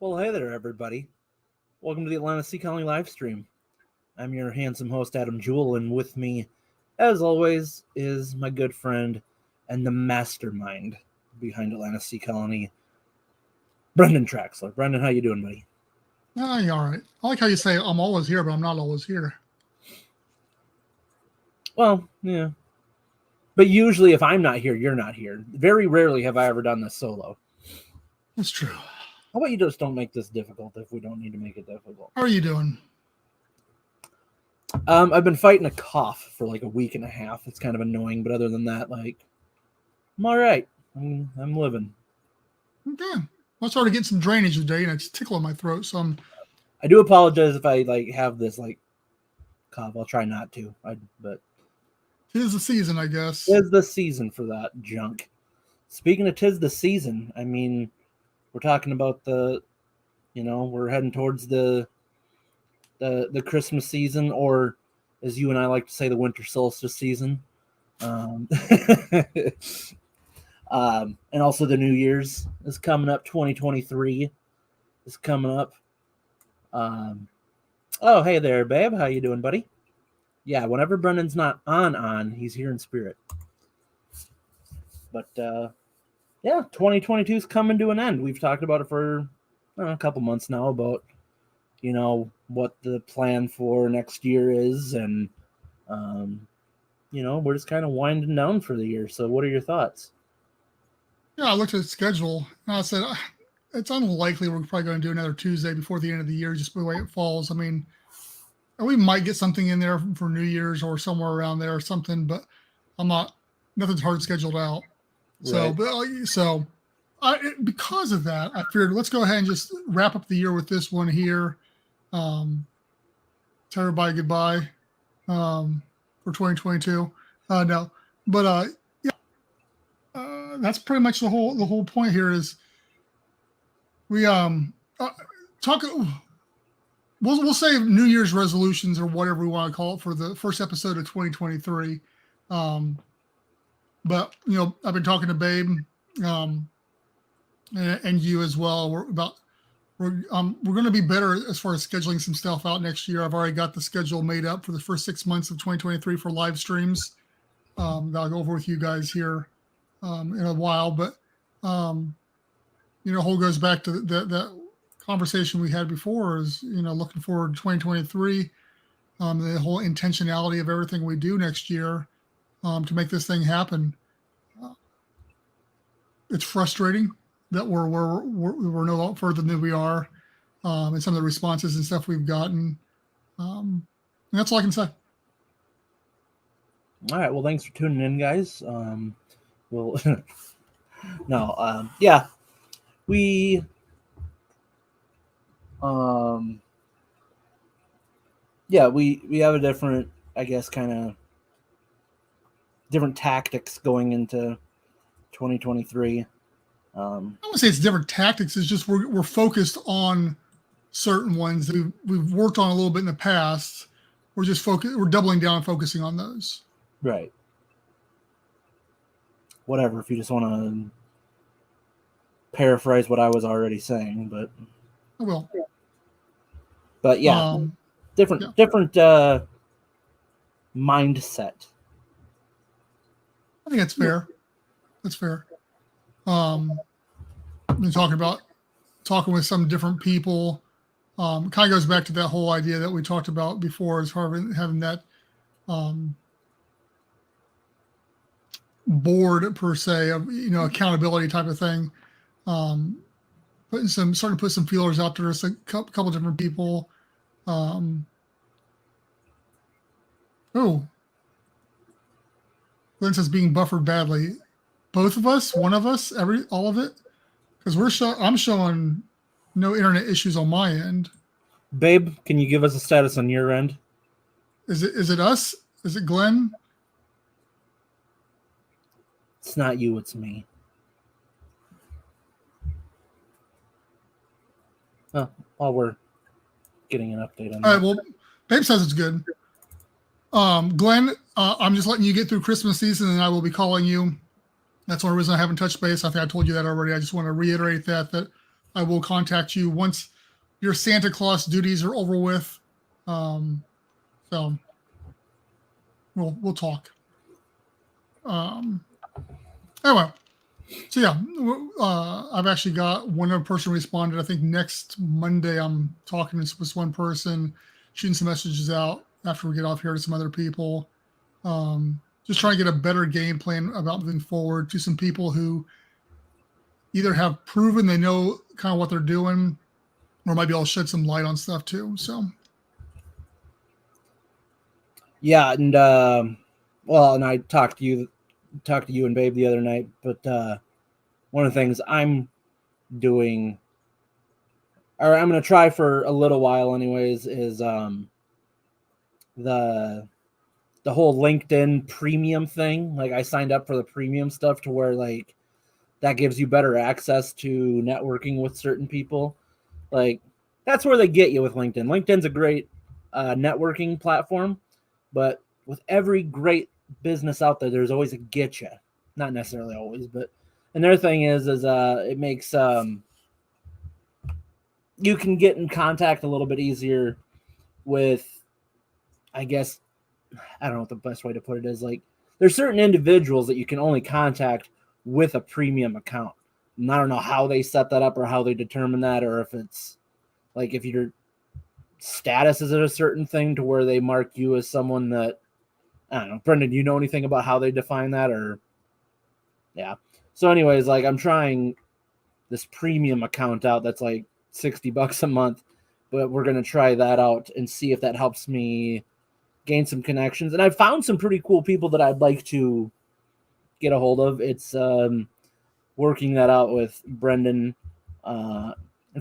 Well, hey there, everybody. Welcome to the ASC live stream. I'm your handsome host, Adam Jewell, and with me, as always, is my good friend and the mastermind behind Atlantic Colony, Brendan Traxler. Brendan, how you doing, buddy? Oh, you're all right. I like how you say I'm always here, but I'm not always here. Well, yeah. But usually if I'm not here, you're not here. Very rarely have I ever done this solo. That's true. How about you just don't make this difficult if we don't need to make it difficult? How are you doing? I've been fighting a cough for like a week and a half. It's kind of annoying, but other than that, like, I'm all right. I'm living. Okay. I started getting some drainage today, and it's tickling my throat. So I do apologize if I have this cough. I'll try not to. But tis the season, I guess. Tis the season for that junk. Speaking of tis the season, I mean, we're talking about we're heading towards the Christmas season, or as you and I like to say, the winter solstice season. And also the New Year's is coming up. 2023 is coming up. Oh, hey there, babe. How you doing, buddy? Yeah, whenever Brendan's not on, he's here in spirit. But, 2022 is coming to an end. We've talked about it for a couple months now about, what the plan for next year is. And, we're just kind of winding down for the year. So what are your thoughts? Yeah, I looked at the schedule and I said, it's unlikely we're probably going to do another Tuesday before the end of the year, just the way it falls. I mean, we might get something in there for New Year's or somewhere around there or something, but nothing's hard scheduled out. Right. Because of that, I figured let's go ahead and just wrap up the year with this one here. Tell everybody goodbye for 2022. That's pretty much the whole point here is we talk. We'll say New Year's resolutions or whatever we want to call it for the first episode of 2023. But I've been talking to Babe and you as well. We're going to be better as far as scheduling some stuff out next year. I've already got the schedule made up for the first 6 months of 2023 for live streams. That I'll go over with you guys here in a while. But whole goes back to that conversation we had before is looking forward to 2023, the whole intentionality of everything we do next year to make this thing happen. It's frustrating that we're no further than we are, and some of the responses and stuff we've gotten. And that's all I can say. All right. Well, thanks for tuning in, guys. We have a different, I guess, kind of different tactics going into 2023. I wouldn't say it's different tactics. It's just we're focused on certain ones that we've worked on a little bit in the past. We're just we're doubling down and focusing on those. Right. Whatever, if you just want to paraphrase what I was already saying, but I will. But yeah, different mindset. I think that's fair. That's fair. Been talking with some different people. Kind of goes back to that whole idea that we talked about before, as far as having that board per se of accountability type of thing. Starting to put some feelers out there. There's a couple different people. Glenn says being buffered badly. Both of us, one of us, all of it, because I'm showing no internet issues on my end. Babe, can you give us a status on your end? Is it us? Is it Glenn? It's not you, it's me. Oh, while we're getting an update on that. All right, well, Babe says it's good. Glenn, I'm just letting you get through Christmas season, and I will be calling you. That's the only reason I haven't touched base. I think I told you that already. I just want to reiterate that I will contact you once your Santa Claus duties are over with. So we'll talk. Anyway, so yeah, I've actually got one other person responded. I think next Monday I'm talking to this one person, shooting some messages out after we get off here to some other people. Just trying to get a better game plan about moving forward to some people who either have proven they know kind of what they're doing, or might be able to shed some light on stuff too. So yeah, and and I talked to you and Babe the other night, but one of the things I'm doing, or I'm going to try for a little while anyways, is the whole LinkedIn premium thing. Like, I signed up for the premium stuff to where, like, that gives you better access to networking with certain people. Like, that's where they get you with LinkedIn. LinkedIn's a great networking platform, but with every great business out there, there's always a getcha. Not necessarily always, but another thing is it makes you can get in contact a little bit easier with, I guess, I don't know what the best way to put it is. Like, there's certain individuals that you can only contact with a premium account. And I don't know how they set that up or how they determine that, or if it's like if your status is at a certain thing to where they mark you as someone that, I don't know. Brendan, do you know anything about how they define that? Or yeah. So anyways, like, I'm trying this premium account out that's like $60 a month, but we're going to try that out and see if that helps me gain some connections. And I've found some pretty cool people that I'd like to get a hold of. It's working that out with Brendan and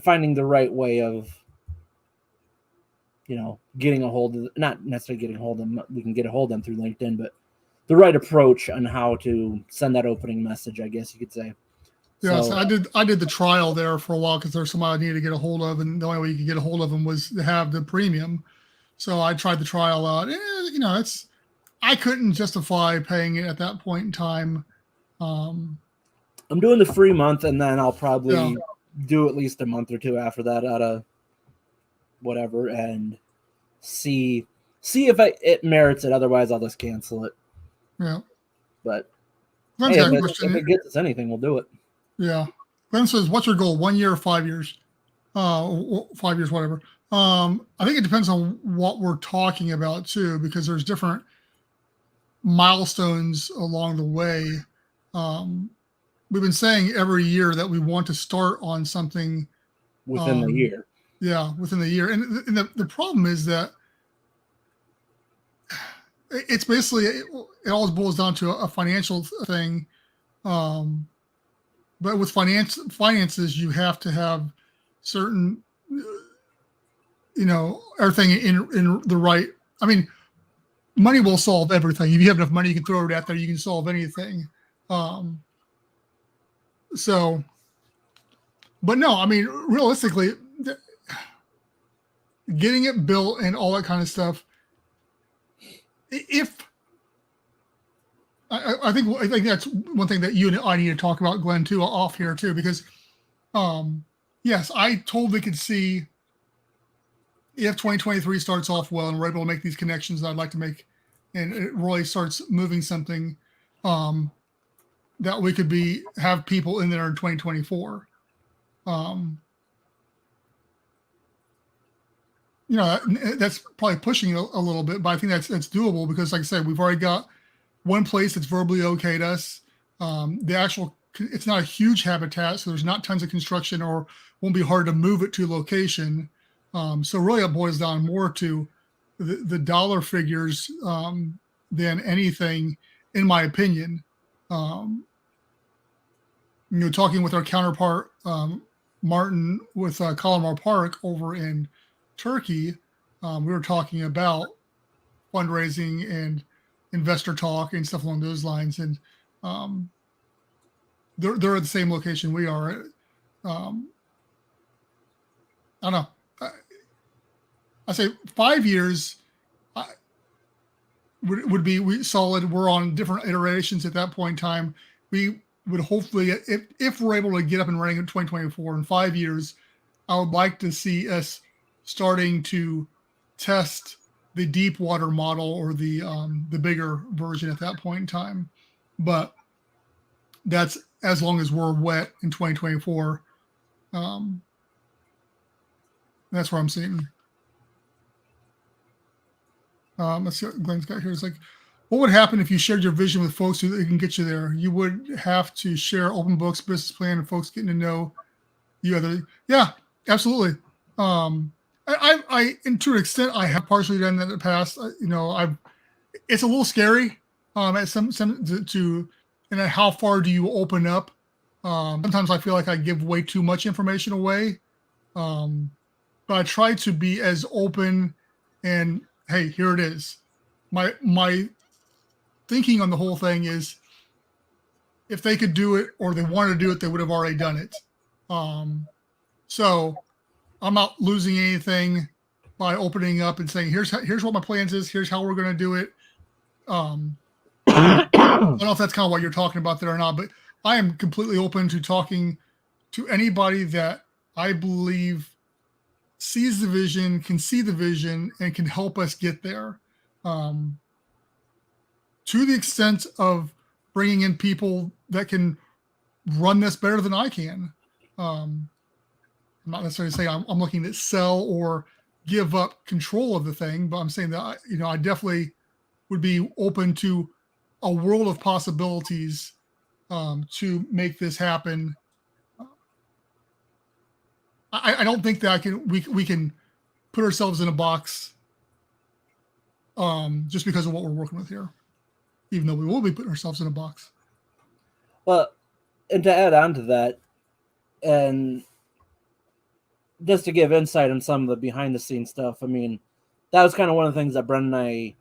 finding the right way of, getting a hold of, not necessarily getting a hold of them. We can get a hold of them through LinkedIn, but the right approach on how to send that opening message, I guess you could say. yeah, so I did the trial there for a while because there's somebody I needed to get a hold of, and the only way you could get a hold of them was to have the premium. So I tried the trial out. I couldn't justify paying it at that point in time. I'm doing the free month, and then I'll probably do at least a month or two after that out of whatever, and see if it merits it. Otherwise, I'll just cancel it. Yeah. But hey, if it gets us anything, we'll do it. Yeah. Glenn says, what's your goal? 1 year or 5 years? 5 years, whatever. I think it depends on what we're talking about too, because there's different milestones along the way. We've been saying every year that we want to start on something within the year. Yeah, within the year. And the problem is that it's basically, it always boils down to a financial thing. But with finances, you have to have certain, everything in the right. I mean, money will solve everything. If you have enough money, you can throw it out there. You can solve anything. But no, I mean, realistically, getting it built and all that kind of stuff. I think that's one thing that you and I need to talk about, Glenn, too, off here too, because yes, I totally could see if 2023 starts off well and we're able to make these connections that I'd like to make, and it really starts moving something, that we could have people in there in 2024. That's probably pushing a little bit, but I think that's doable because, like I said, we've already got one place that's verbally okayed us. It's not a huge habitat, so there's not tons of construction, or won't be hard to move it to location. So really, it boils down more to the dollar figures than anything, in my opinion. Talking with our counterpart Martin with Calamar Park over in Turkey, we were talking about fundraising and investor talk and stuff along those lines, and they're at the same location we are. I don't know. I say 5 years would be solid. We're on different iterations at that point in time. We would hopefully, if we're able to get up and running in 2024 in 5 years, I would like to see us starting to test the deep water model or the bigger version at that point in time. But that's as long as we're wet in 2024. That's where I'm seeing. Let's see what Glenn's got here. It's like, what would happen if you shared your vision with folks so they can get you there? You would have to share open books, business plan, and folks getting to know you. Yeah, absolutely. I to an extent, I have partially done that in the past. It's a little scary. At some to and then how far do you open up? Sometimes I feel like I give way too much information away. But I try to be as open and, hey, here it is. My thinking on the whole thing is, if they could do it or they wanted to do it, they would have already done it. So I'm not losing anything by opening up and saying, here's what my plans is. Here's how we're going to do it. I don't know if that's kind of what you're talking about there or not, but I am completely open to talking to anybody that I believe sees the vision, can see the vision, and can help us get there. To the extent of bringing in people that can run this better than I can. I'm not necessarily saying I'm looking to sell or give up control of the thing, but I'm saying that I definitely would be open to a world of possibilities to make this happen. I don't think that we can put ourselves in a box just because of what we're working with here, even though we will be putting ourselves in a box. Well, and to add on to that, and just to give insight on some of the behind the scenes stuff, I mean, that was kind of one of the things that Brendan and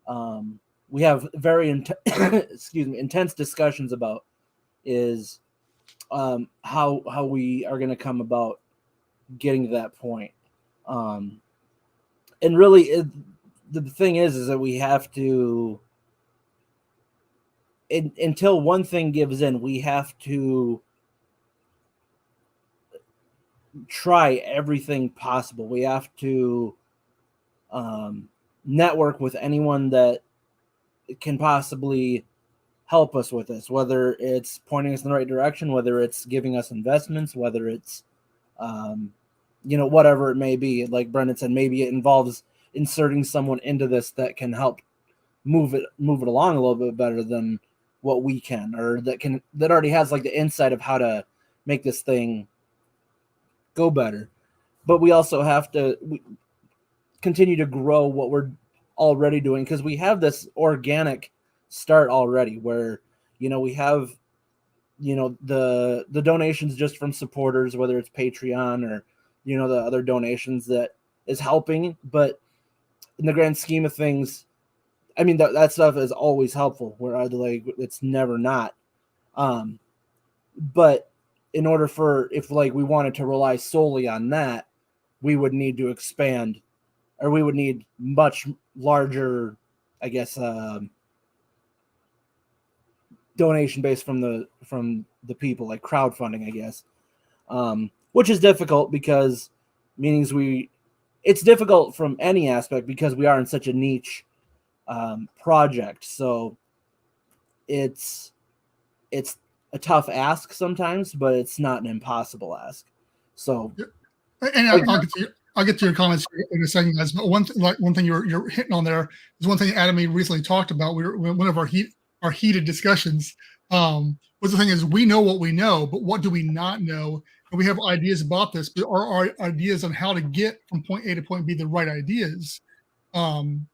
I, we have very intense discussions about, is how we are going to come about getting to that point. And really, the thing is that we have to, until one thing gives in, we have to try everything possible. We have to network with anyone that can possibly help us with this, whether it's pointing us in the right direction, whether it's giving us investments, whether it's whatever it may be. Like Brendan said, maybe it involves inserting someone into this that can help move it along a little bit better than what we can, or that already has like the insight of how to make this thing go better. But we also have to continue to grow what we're already doing, because we have this organic start already where we have the donations just from supporters, whether it's Patreon or the other donations that is helping. But in the grand scheme of things, I mean, that stuff is always helpful, where it's never not. But in order if we wanted to rely solely on that, we would need to expand, or we would need much larger, I guess, donation base from the people, like crowdfunding, I guess, which is difficult because it's difficult from any aspect because we are in such a niche project. So it's a tough ask sometimes, but it's not an impossible ask. So, and I'll get to your comments in a second, guys. But one thing you're hitting on there is one thing Adam and me recently talked about. One of our heated discussions was the thing is, we know what we know, but what do we not know? And we have ideas about this, but our ideas on how to get from point A to point B the right ideas. And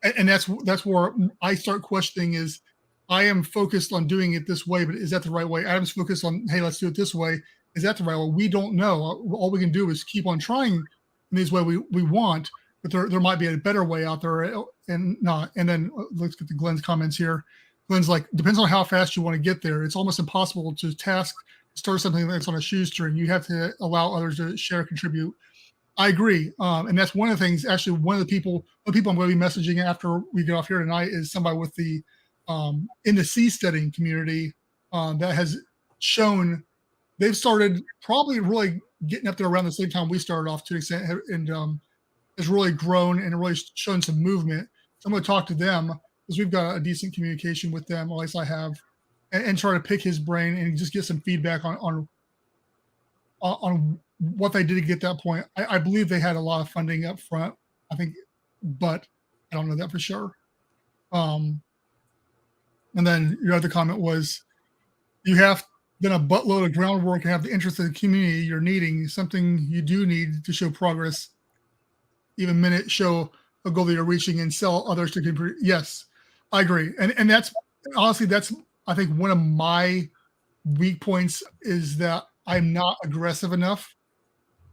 that's where I start questioning is, I am focused on doing it this way, but is that the right way? Adam's focused on, hey, let's do it this way. Is that the right way? We don't know. All we can do is keep on trying in this way we want, but there might be a better way out there, and not. And then let's get to Glenn's comments here. Glenn's like, depends on how fast you want to get there. It's almost impossible to start something that's on a shoestring. You have to allow others to share, contribute. I agree. And that's one of the things, actually, one of the people I'm going to be messaging after we get off here tonight is somebody with the in the seasteading community. that has shown they've started probably really getting up there around the same time we started off to an extent, and has really grown and really shown some movement. So I'm going to talk to them because we've got a decent communication with them, or at least I have, and try to pick his brain and just get some feedback on what they did to get that point. I believe they had a lot of funding up front, I think, but I don't know that for sure. And then your other comment was you have done a buttload of groundwork and have the interest of the community you're needing, something you do need to show progress, even minute show a goal that you're reaching and sell others to compete. Yes, I agree. And that's honestly, that's, I think, one of my weak points is that I'm not aggressive enough.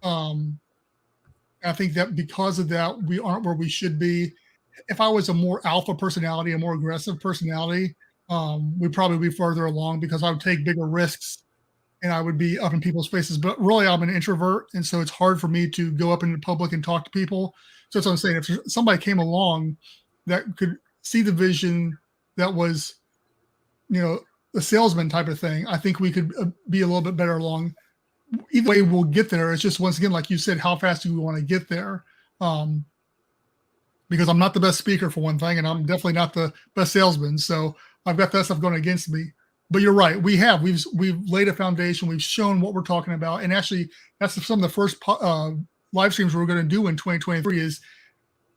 I think that because of that, we aren't where we should be. If I was a more alpha personality, a more aggressive personality, we'd probably be further along because I would take bigger risks and I would be up in people's faces. But really, I'm an introvert, and so it's hard for me to go up in the public and talk to people. So that's what I'm saying. If somebody came along that could see the vision that was, the salesman type of thing, I think we could be a little bit better along. Either way, we'll get there. It's just, once again, like you said, how fast do we want to get there? Because I'm not the best speaker for one thing, and I'm definitely not the best salesman. So I've got that stuff going against me. But you're right. We've laid a foundation. We've shown what we're talking about. And actually, that's some of the first live streams we're going to do in 2023 is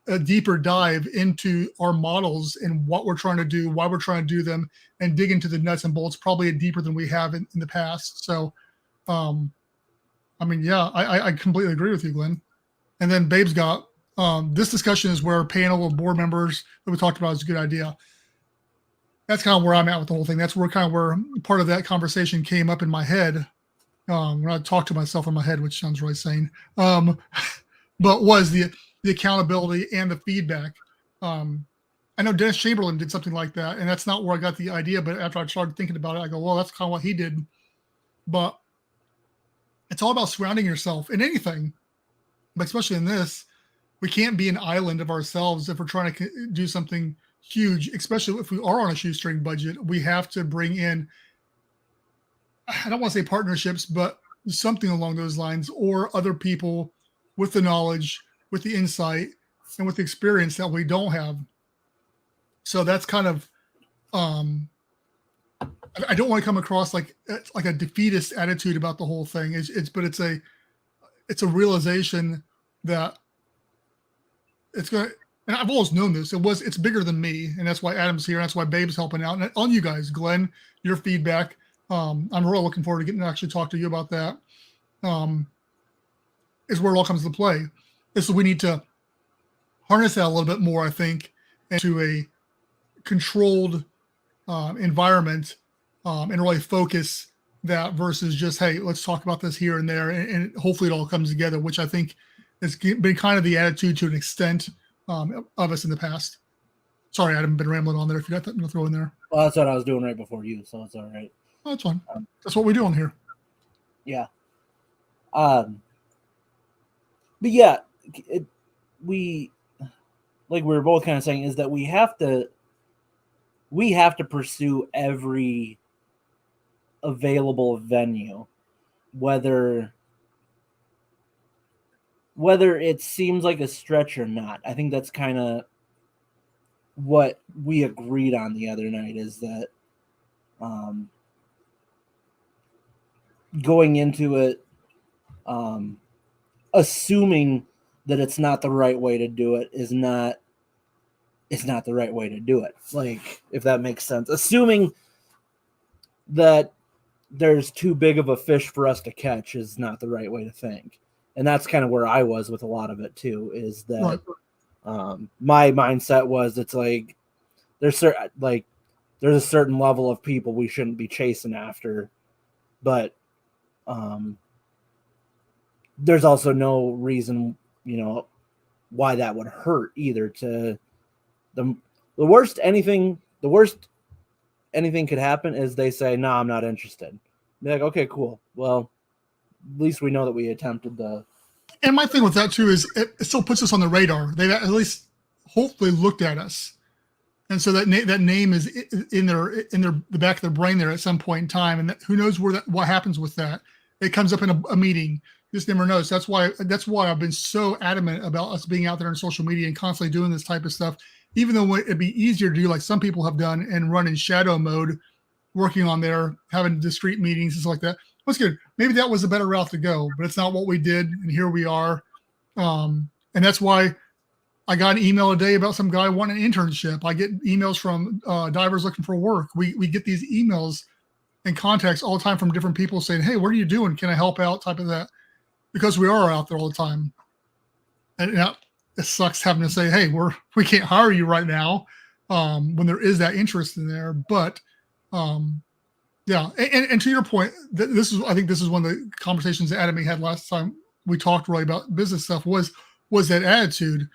a deeper dive into our models and what we're trying to do, why we're trying to do them, and dig into the nuts and bolts probably deeper than we have in the past. So, I completely agree with you, Glenn. And then Babe's got, this discussion is where a panel of board members that we talked about is a good idea. That's kind of where I'm at with the whole thing. That's where part of that conversation came up in my head when I talked to myself in my head, which sounds really sane. But was the accountability and the feedback. I know Dennis Chamberlain did something like that, and that's not where I got the idea. But after I started thinking about it, I go, well, that's kind of what he did. But it's all about surrounding yourself in anything, but especially in this. We can't be an island of ourselves if we're trying to do something huge, especially if we are on a shoestring budget. We have to bring in, I don't want to say partnerships, but something along those lines, or other people with the knowledge, with the insight, and with the experience that we don't have. So that's kind of, I don't want to come across like a defeatist attitude about the whole thing. It's a realization that it's going to, and I've always known this. It's bigger than me, and that's why Adam's here. And that's why Babe's helping out. And on you guys, Glenn, your feedback. I'm really looking forward to getting to actually talk to you about that. Is where it all comes into play. So we need to harness that a little bit more, I think, into a controlled environment, and really focus that versus just, hey, let's talk about this here and there, and hopefully it all comes together, which I think has been kind of the attitude to an extent of us in the past. Sorry, Adam, been rambling on there. If you got that to throw in there. Well, that's what I was doing right before you, so it's all right. Oh, that's fine. That's what we do on here. Yeah. But yeah, we were both kind of saying is that we have to pursue every available venue, whether it seems like a stretch or not. I think that's kind of what we agreed on the other night, is that going into it, assuming that it's not the right way to do it is not the right way to do it. Like, if that makes sense. Assuming that there's too big of a fish for us to catch is not the right way to think. And that's kind of where I was with a lot of it too, is that my mindset was, it's like there's a certain level of people we shouldn't be chasing after, but there's also no reason, why that would hurt either. To the worst anything could happen is they say, no, I'm not interested. Be like, okay, cool. Well, at least we know that we attempted the. And my thing with that too is it still puts us on the radar. They've at least hopefully looked at us. And so that name is in the back of their brain there at some point in time, and who knows what happens with that? It comes up in a meeting. You just never know. So that's why I've been so adamant about us being out there on social media and constantly doing this type of stuff. Even though it'd be easier to do, like some people have done, and run in shadow mode, working on there, having discrete meetings and stuff like that. That's good. Maybe that was a better route to go, but it's not what we did, and here we are. And that's why I got an email today about some guy wanting an internship. I get emails from divers looking for work. We get these emails and contacts all the time from different people saying, "Hey, what are you doing? Can I help out?" Type of that, because we are out there all the time. And it sucks having to say, "Hey, we can't hire you right now," when there is that interest in there. But yeah, and to your point, I think this is one of the conversations that Adam and me had last time we talked really about business stuff was that attitude.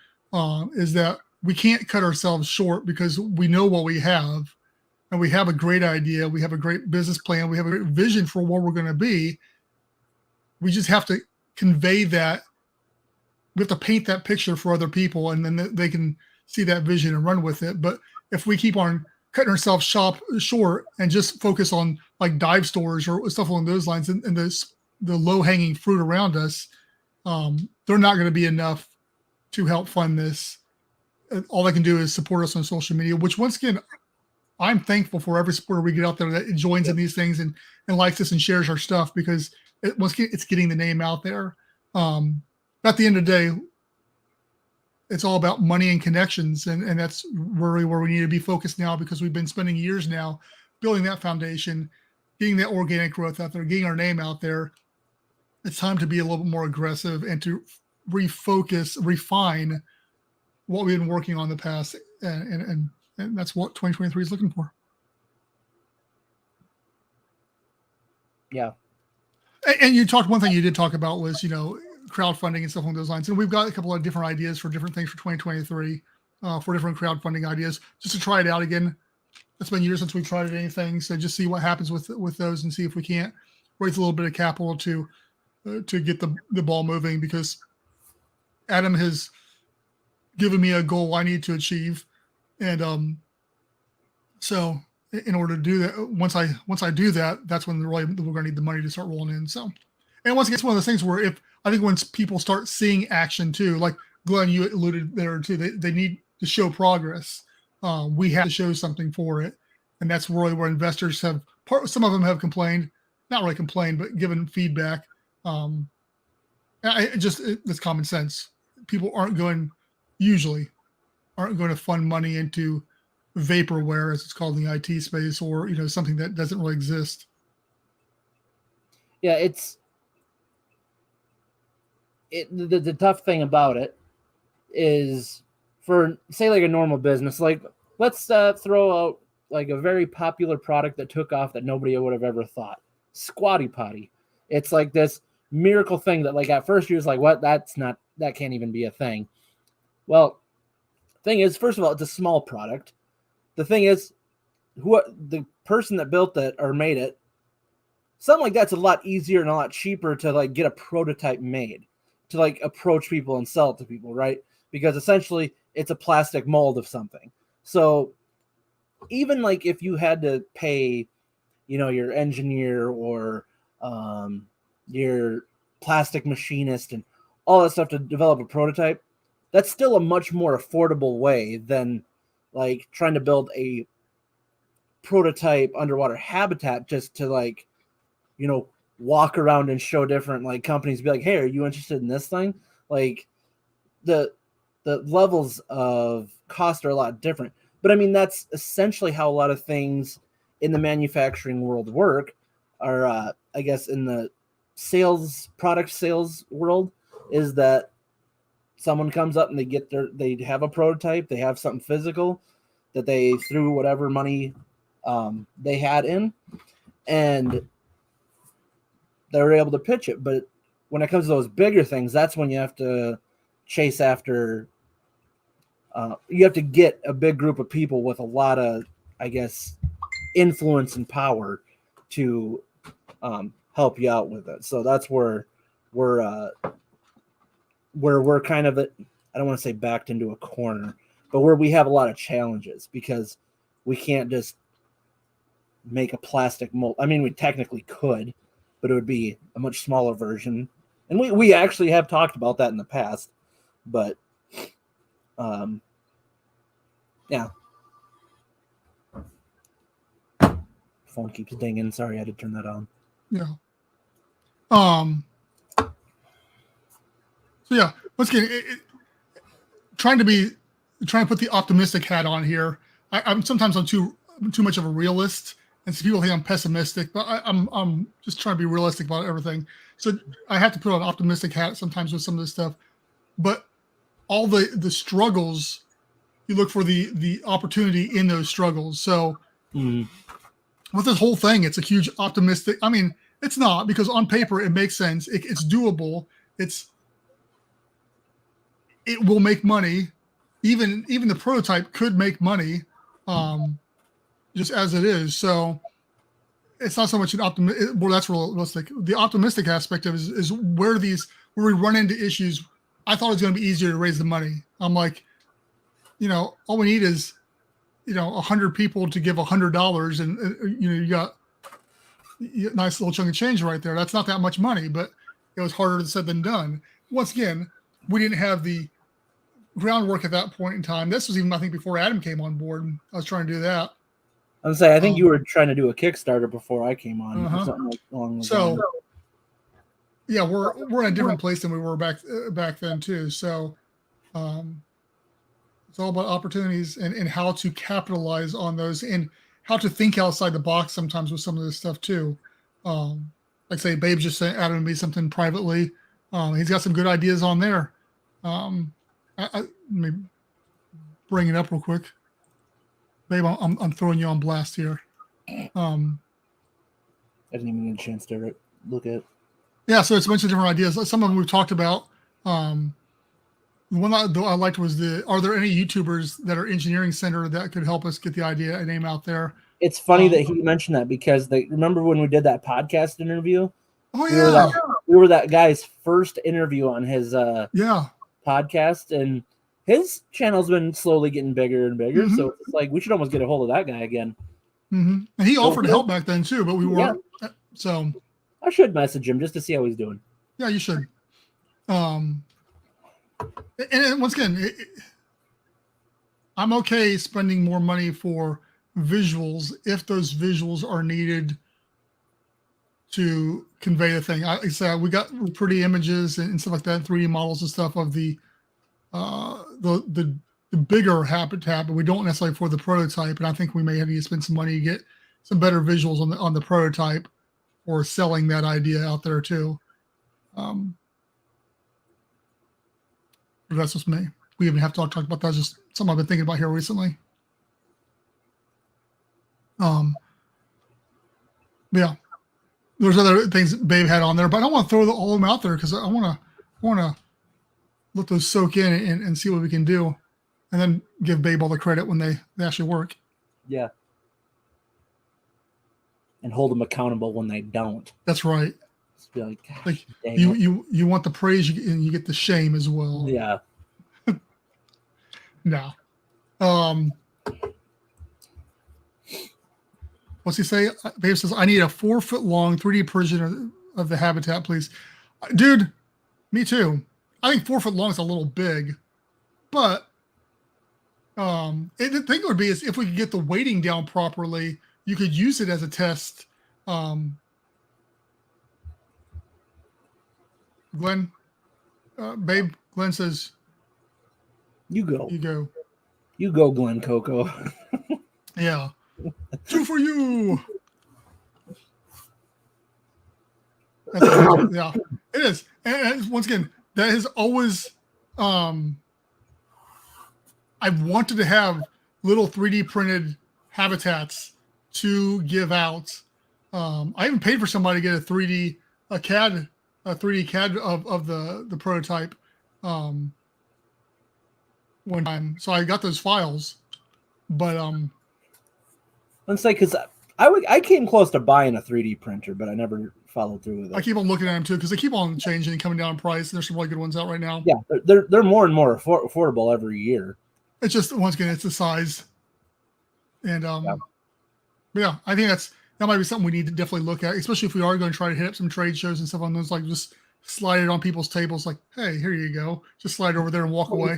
Is that we can't cut ourselves short because we know what we have, and we have a great idea. We have a great business plan. We have a great vision for where we're going to be. We just have to convey that. We have to paint that picture for other people, and then they can see that vision and run with it. But if we keep on cutting ourselves short and just focus on like dive stores or stuff along those lines and the low-hanging fruit around us, they're not going to be enough to help fund this. All they can do is support us on social media, which once again, I'm thankful for every supporter we get out there that joins in these things and likes us and shares our stuff, because once again, it's getting the name out there. At the end of the day, it's all about money and connections. And that's really where we need to be focused now, because we've been spending years now building that foundation, getting that organic growth out there, getting our name out there. It's time to be a little bit more aggressive and to refocus, refine what we've been working on in the past. And that's what 2023 is looking for. Yeah. And you talked, one thing you did talk about was, crowdfunding and stuff along those lines. And we've got a couple of different ideas for different things for 2023, for different crowdfunding ideas, just to try it out again. It's been years since we've tried anything. So just see what happens with those and see if we can't raise a little bit of capital to get the ball moving, because Adam has given me a goal I need to achieve. And so in order to do that, once I do that, that's when we're going to need the money to start rolling in. So, and once again, it's one of those things where I think once people start seeing action too, like Glenn, you alluded there too, they need to show progress. We have to show something for it. And that's really where investors some of them have complained, not really complained, but given feedback. It's common sense. People aren't going to fund money into vaporware, as it's called in the IT space, or something that doesn't really exist. Yeah, the tough thing about it is, for say like a normal business, like let's throw out like a very popular product that took off that nobody would have ever thought. Squatty Potty. It's like this miracle thing that, like, at first you're just like, what? That can't even be a thing. Well, thing is, first of all, it's a small product. The thing is, the person that built it or made it, something like that's a lot easier and a lot cheaper to like get a prototype made, to like approach people and sell it to people, right? Because essentially it's a plastic mold of something. So even like if you had to pay, your engineer or your plastic machinist and all that stuff to develop a prototype, that's still a much more affordable way than like trying to build a prototype underwater habitat just to like, walk around and show different like companies, be like, hey, are you interested in this thing? Like the levels of cost are a lot different. But I mean, that's essentially how a lot of things in the manufacturing world work, or I guess in the product sales world, is that someone comes up and they have a prototype, they have something physical that they threw whatever money they had in, and they were able to pitch it. But when it comes to those bigger things, that's when you have to chase after. You have to get a big group of people with a lot of, I guess, influence and power to help you out with it. So that's where we're kind of, I don't want to say backed into a corner, but where we have a lot of challenges because we can't just make a plastic mold. I mean, we technically could, but it would be a much smaller version. And we actually have talked about that in the past, but yeah. Phone keeps dinging. Sorry, I had to turn that on. Yeah. So yeah, once again, trying to put the optimistic hat on here. I'm too much of a realist, and some people think I'm pessimistic, but I'm just trying to be realistic about everything. So I have to put on an optimistic hat sometimes with some of this stuff. But all the struggles, you look for the opportunity in those struggles. So with this whole thing, it's a huge optimistic. I mean, it's not, because on paper it makes sense. It's doable. It will make money. Even the prototype could make money, just as it is. So it's not so much an optimistic. Well, that's realistic. The optimistic aspect of it is where we run into issues. I thought it was going to be easier to raise the money. I'm like, all we need is, 100 people to give $100, and you got a nice little chunk of change right there. That's not that much money, but it was harder said than done. Once again, we didn't have the groundwork at that point in time. This was even, I think, before Adam came on board, and I was trying to do that. I was saying, I think you were trying to do a Kickstarter before I came on, or something along those lines. Yeah, we're in a different place than we were back then too. So it's all about opportunities and how to capitalize on those, and how to think outside the box sometimes with some of this stuff too. Like say, Babe's just sent Adam me something privately. He's got some good ideas on there. Let me bring it up real quick. Babe, I'm throwing you on blast here. I didn't even get a chance to look at. Yeah, so it's a bunch of different ideas. Some of them we've talked about. The one I liked was are there any YouTubers that are engineering center that could help us get the idea name out there? It's funny that he mentioned that, because remember when we did that podcast interview? Oh yeah, we were that guy's first interview on his podcast, and his channel's been slowly getting bigger and bigger. So it's like we should almost get a hold of that guy again. And he offered help back then too, but we weren't. Yeah. So I should message him just to see how he's doing. Yeah, you should. And once again, I'm okay spending more money for visuals if those visuals are needed to convey the thing. Like I said, we got pretty images and stuff like that, 3D models and stuff of the bigger habitat, but we don't necessarily for the prototype. And I think we may have to spend some money to get some better visuals on the prototype, or selling that idea out there too. But that's just me. We even have to talk about that. It's just something I've been thinking about here recently. Yeah, there's other things Babe had on there, but I don't want to throw all of them out there, because I want to let those soak in and see what we can do, and then give Babe all the credit when they actually work. Yeah. And hold them accountable when they don't. That's right. Just be like you want the praise, and you get the shame as well. Yeah. No. What's he say? Babe says, I need a 4-foot long 3D version of the habitat, please. Dude, me too. I think 4 foot long is a little big, but the thing would be is if we could get the weighting down properly, you could use it as a test. Glenn, Babe, Glenn says, You go. You go. You go, Glenn Coco. Yeah. 2 for you. Yeah, it is. And once again, that has always, I've wanted to have little 3D printed habitats to give out. I even paid for somebody to get a 3D CAD of the prototype one time. So I got those files, but let's say, because I came close to buying a 3D printer, but I never followed through with it. I keep on looking at them too, because they keep on changing and coming down in price. And there's some really good ones out right now. Yeah, they're more and more affordable every year. It's just once again, it's the size, and but yeah, I think that might be something we need to definitely look at, especially if we are going to try to hit up some trade shows and stuff on those. Like just slide it on people's tables, like, hey, here you go, just slide it over there and walk away.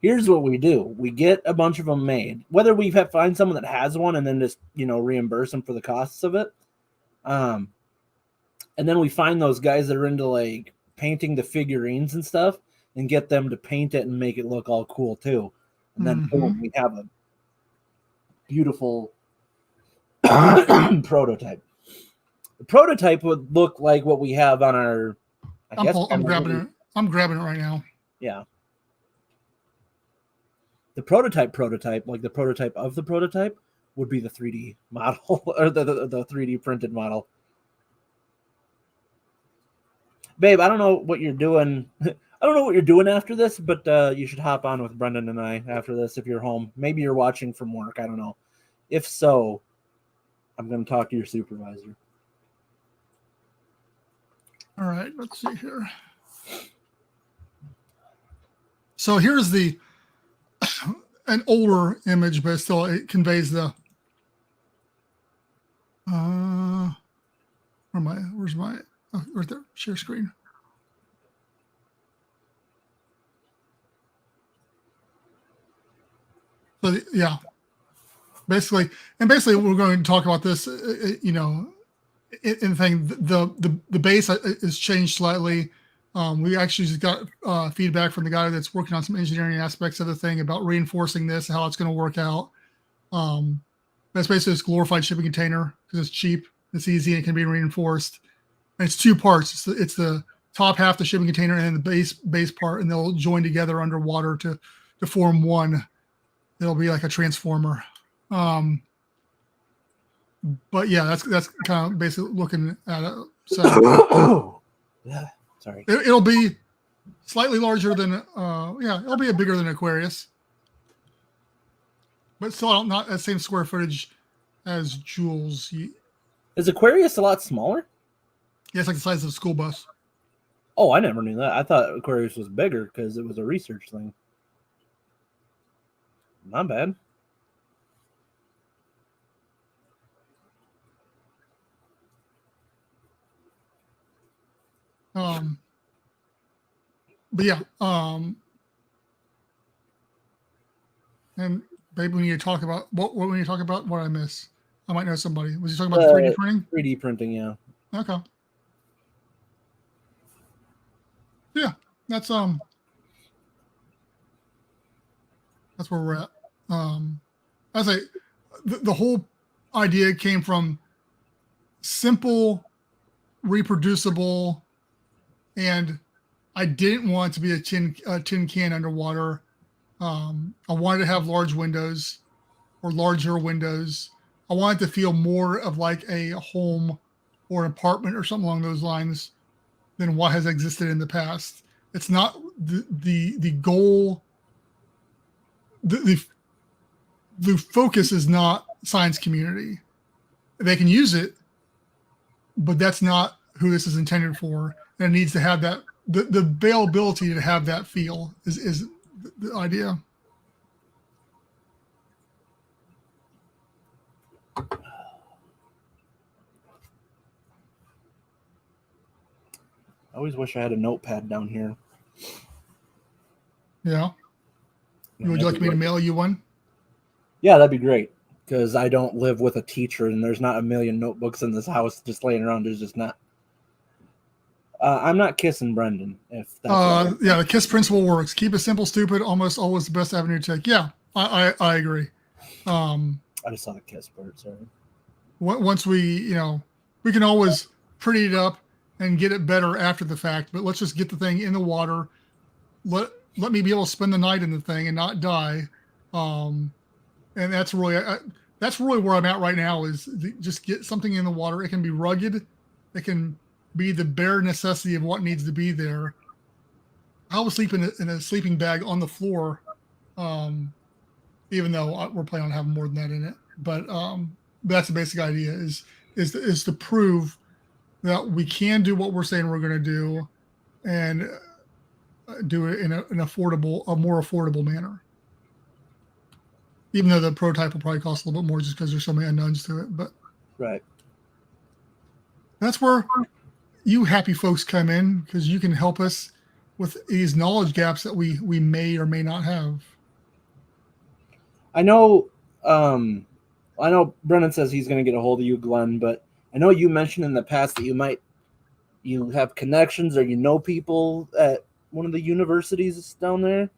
Here's what we do: we get a bunch of them made. Whether we find someone that has one and then just reimburse them for the costs of it, and then we find those guys that are into like painting the figurines and stuff, and get them to paint it and make it look all cool too. And then boom, we have a beautiful prototype. The prototype would look like what we have on our. I'm grabbing it. I'm grabbing it right now. Yeah. The prototype, like the prototype of the prototype, would be the 3D model or the 3D printed model. Babe, I don't know what you're doing. I don't know what you're doing after this, but you should hop on with Brendan and I after this if you're home. Maybe you're watching from work. I don't know. If so, I'm going to talk to your supervisor. All right, let's see here. So here's an older image, but still it conveys the where's my right there, share screen. So yeah, basically we're going to talk about this, in the thing. The base is changed slightly. We actually just got feedback from the guy that's working on some engineering aspects of the thing about reinforcing this and how it's going to work out. That's basically this glorified shipping container because it's cheap, it's easy, and it can be reinforced. And it's two parts. It's the top half, the shipping container, and then the base part, and they'll join together underwater to form one. It'll be like a transformer. But yeah, that's kind of basically looking at it. So yeah, sorry. It'll be slightly larger than it'll be bigger than Aquarius, but still not that same square footage as Jules. Is Aquarius a lot smaller? Yeah, it's like the size of a school bus. Oh, I never knew that. I thought Aquarius was bigger because it was a research thing. Not bad. But yeah, and maybe we need to talk about what we need to talk about. What I miss? I might know somebody. Was he talking about 3D printing? 3D printing, yeah. Okay. Yeah, that's where we're at. I say the whole idea came from simple, reproducible, and I didn't want it to be a tin can underwater. I wanted to have large windows or larger windows. I wanted to feel more of like a home or an apartment or something along those lines than what has existed in the past. It's not the goal. The focus is not science community. They can use it, but that's not who this is intended for. And it needs to have that the availability to have that feel is the idea. I always wish I had a notepad down here. Yeah. Would you like me to mail you one? Yeah, that'd be great. Because I don't live with a teacher and there's not a million notebooks in this house just laying around. There's just not. I'm not kissing Brendan. If that's yeah, the KISS principle works. Keep it simple, stupid, almost always the best avenue to take. Yeah, I agree. I just saw the KISS part. Sorry. Once we can always pretty it up and get it better after the fact, but let's just get the thing in the water. Let me be able to spend the night in the thing and not die. And that's really where I'm at right now is just get something in the water. It can be rugged. It can be the bare necessity of what needs to be there. I was sleeping in a sleeping bag on the floor, even though we're planning on having more than that in it. But that's the basic idea is to prove that we can do what we're saying we're going to do and do it in a more affordable manner. even though the prototype will probably cost a little bit more just because there's so many unknowns to it. But Right. that's where you happy folks come in, because you can help us with these knowledge gaps that we may or may not have. I know Brennan says he's going to get a hold of you, Glenn, but I know you mentioned in the past that you have connections or you know people at one of the universities down there.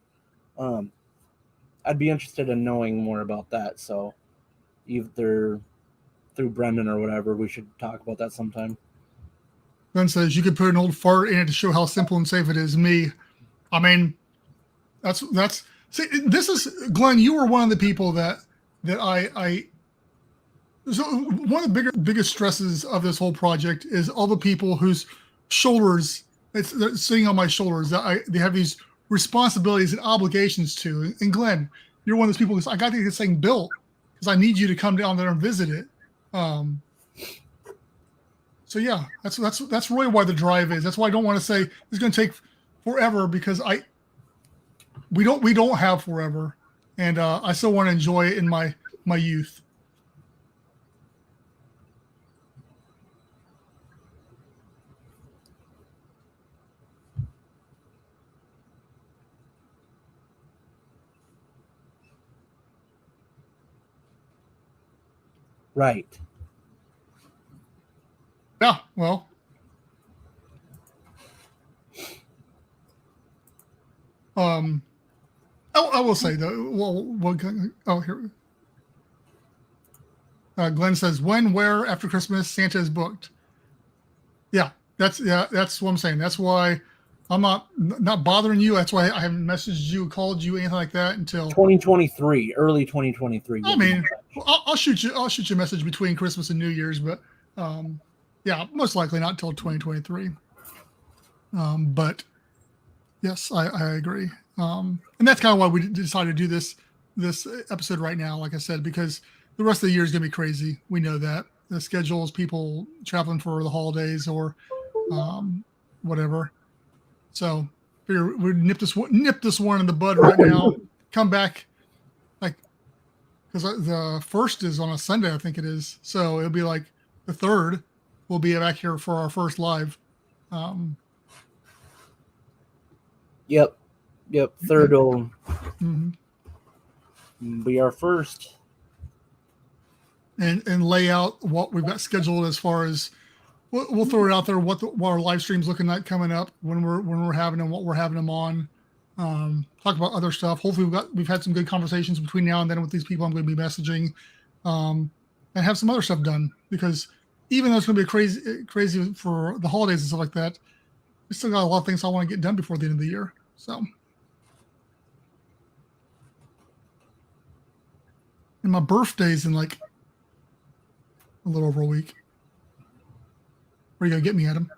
I'd be interested in knowing more about that. So either through Brendan or whatever, we should talk about that sometime. Ben says you could put an old fart in it to show how simple and safe it is. Me, I mean, that's see, this is Glenn. You were one of the people that I so one of the biggest stresses of this whole project is all the people whose shoulders it's sitting on my shoulders that they have these responsibilities and obligations to. And Glenn, you're one of those people because I got to get this thing built because I need you to come down there and visit it. So yeah, that's really why the drive is. That's why I don't want to say it's going to take forever, because we don't have forever, and I still want to enjoy it in my youth. Right. Yeah, well, I will say though. Well, here. Glenn says, when, where, after Christmas, Santa is booked. Yeah, that's what I'm saying. That's why I'm not bothering you. That's why I haven't messaged you, called you, anything like that until 2023, early 2023. I mean, I'll shoot you a message between Christmas and New Year's, but yeah, most likely not until 2023. But yes, I agree. And that's kind of why we decided to do this episode right now, like I said, because the rest of the year is going to be crazy. We know that. The schedules, people traveling for the holidays or whatever. So we nip this one in the bud right now. Come back, like, because the 1st is on a Sunday, I think it is. So it'll be like the 3rd. We'll be back here for our first live. Yep. 3rd will be our first. And lay out what we've got scheduled as far as we'll throw it out there what our live streams looking like coming up when we're having them, what we're having them on. Talk about other stuff. Hopefully we've had some good conversations between now and then with these people I'm going to be messaging, and have some other stuff done, because even though it's going to be crazy for the holidays and stuff like that, we still got a lot of things I want to get done before the end of the year. So, and my birthday's in like a little over a week. Where are you going to get me, Adam?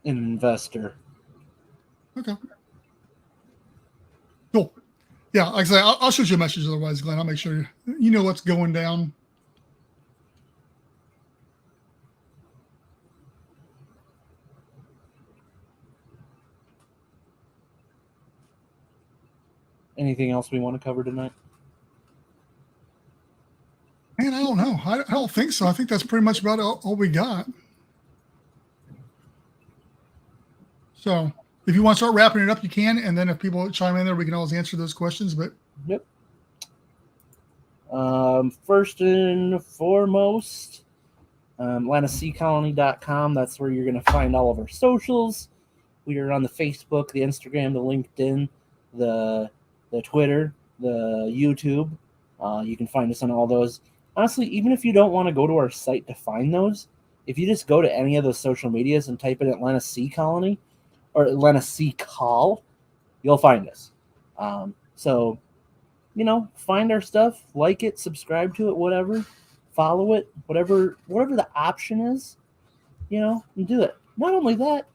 An investor. Okay. Cool. Yeah, like I say, I'll shoot you a message otherwise, Glenn. I'll make sure you know what's going down. Anything else we want to cover tonight? Man, I don't know. I don't think so. I think that's pretty much about all we got. So if you want to start wrapping it up, you can. And then if people chime in there, we can always answer those questions. But yep. First and foremost, AtlantaSeaColony.com. That's where you're going to find all of our socials. We are on the Facebook, the Instagram, the LinkedIn, the Twitter, the YouTube. You can find us on all those. Honestly, even if you don't want to go to our site to find those, if you just go to any of those social medias and type in Atlanta Sea Colony or Atlanta Sea Call, you'll find us. So, find our stuff, like it, subscribe to it, whatever, follow it, whatever the option is, and do it. Not only that,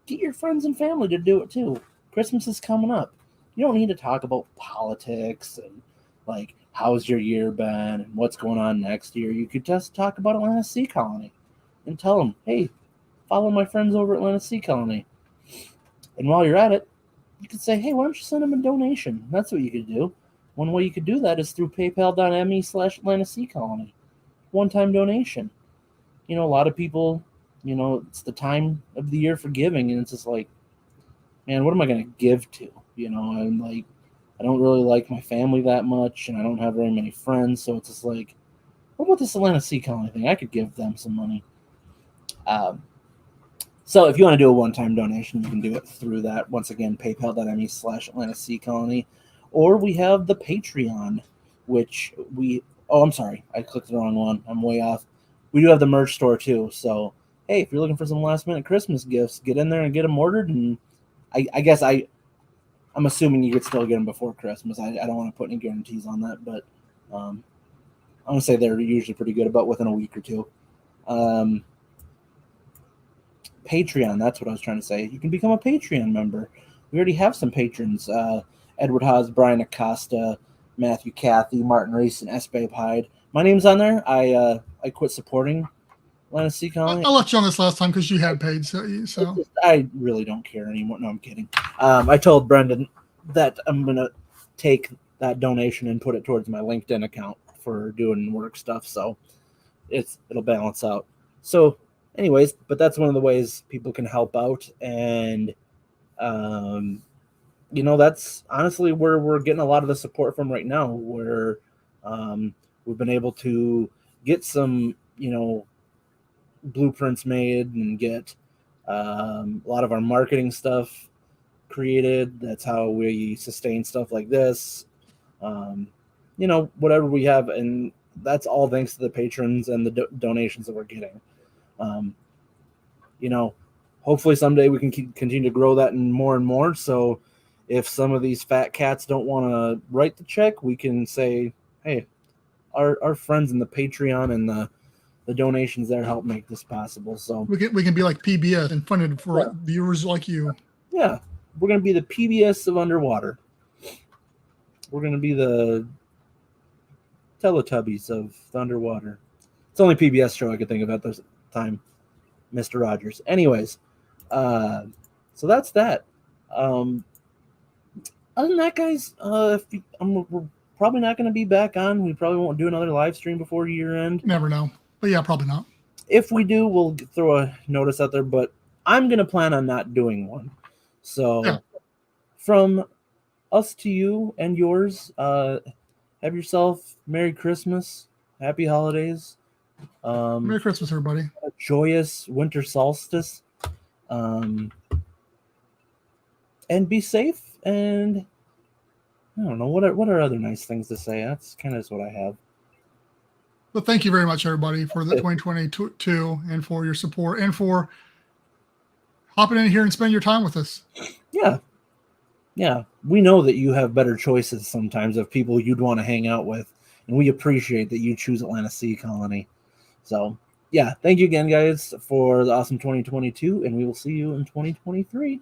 get your friends and family to do it too. Christmas is coming up. You don't need to talk about politics and like how's your year been and what's going on next year. You could just talk about Atlanta Sea Colony and tell them, hey, follow my friends over at Atlanta Sea Colony. And while you're at it, you could say, hey, why don't you send them a donation? That's what you could do. One way you could do that is through paypal.me/Atlanta Sea Colony. One-time donation. A lot of people, it's the time of the year for giving, and it's just like, man, what am I going to give to? I'm like, I don't really like my family that much, and I don't have very many friends, so it's just like, what about this Atlanta Sea Colony thing? I could give them some money. So if you want to do a one-time donation, you can do it through that. Once again, paypal.me/Atlanta Sea Colony. Or we have the Patreon, which I'm sorry, I clicked the wrong one. I'm way off. We do have the merch store too. So, hey, if you're looking for some last-minute Christmas gifts, get in there and get them ordered. And I guess I'm assuming you could still get them before Christmas. I don't want to put any guarantees on that, but I'm going to say they're usually pretty good, about within a week or two. Patreon, that's what I was trying to say. You can become a Patreon member. We already have some patrons. Edward Haas, Brian Acosta, Matthew Cathy, Martin Reese, and S. Babe Hyde. My name's on there. I quit supporting Atlanta Sea Colony. I left you on this last time because you had paid. So I really don't care anymore. No, I'm kidding. I told Brendan that I'm going to take that donation and put it towards my LinkedIn account for doing work stuff. So it'll balance out. So anyways, but that's one of the ways people can help out. And, that's honestly where we're getting a lot of the support from right now, where we've been able to get some, blueprints made and get a lot of our marketing stuff created. That's how we sustain stuff like this. Whatever we have. And that's all thanks to the patrons and the donations that we're getting. Hopefully someday we can continue to grow that and more. So if some of these fat cats don't want to write the check, we can say, hey, our friends in the Patreon and the donations there help make this possible. So we can be like PBS and funded for viewers like you. Yeah, we're going to be the PBS of underwater. We're going to be the Teletubbies of the underwater. It's the only PBS show I could think of at this time. Mr. Rogers. Anyways, so that's that. Other than that, guys, we're probably not going to be back on. We probably won't do another live stream before year end. Never know. But yeah, probably not. If we do, we'll throw a notice out there, but I'm going to plan on not doing one. So from us to you and yours, have yourself Merry Christmas, Happy Holidays. Merry Christmas, everybody. A joyous winter solstice. And be safe. And I don't know, what are other nice things to say? That's kind of what I have. But thank you very much, everybody, for the 2022 and for your support and for hopping in here and spending your time with us. Yeah. We know that you have better choices sometimes of people you'd want to hang out with, and we appreciate that you choose Atlanta Sea Colony. So, yeah, thank you again, guys, for the awesome 2022, and we will see you in 2023.